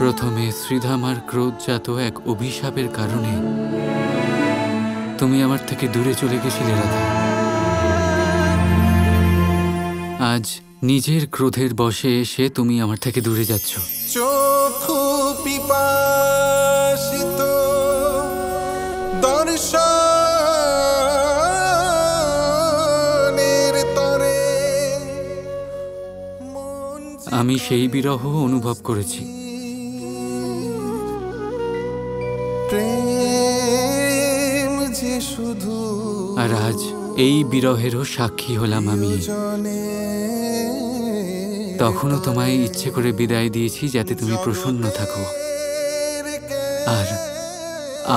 প্রথমে শ্রীধামার ক্রোধজাত এক অভিশাপের কারণে তুমি আমার থেকে দূরে চলে গেছিলে রাধা। আজ নিজের ক্রোধের বশে এসে তুমি আমার থেকে দূরে যাচ্ছ। চক্ষু পিপাসিত দর্শনের তরে আমি সেই বিরহ অনুভব করেছি। প্রেম যে শুধু আর আজ এই বিরহেরও সাক্ষী হলাম আমি। তখনও তোমায় ইচ্ছে করে বিদায় দিয়েছি যাতে তুমি প্রসন্ন থাকো, আর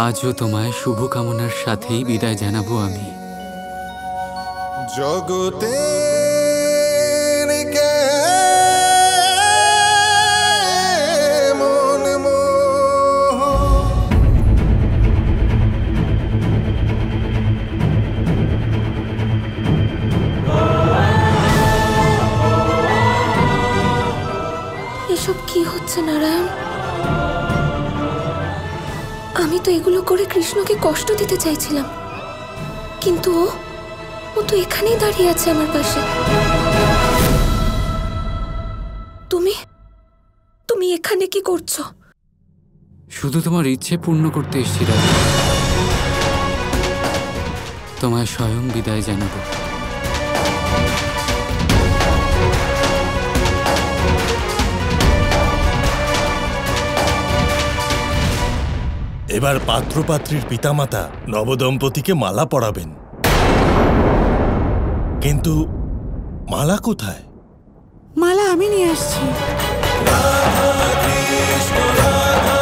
আজও তোমায় শুভকামনার সাথেই বিদায় জানাবো আমি। জগতে এসব কি হচ্ছে নারায়ণ? আমি তো এগুলো করে কৃষ্ণকে কষ্ট দিতে চাইছিলাম, কিন্তু ও তো এখানেই দাঁড়িয়ে আছে আমার পাশে। তুমি এখানে কি করছো? শুধু তোমার ইচ্ছে পূর্ণ করতে এসেছি রাধা। তোমায় স্বয়ং বিদায় জানাবো। এবার পাত্রপাত্রীর পিতামাতা নবদম্পতিকে মালা পরাবেন, কিন্তু মালা কোথায়? মালা আমি নিয়ে আসছি। রাধা কৃষ্ণ রাধা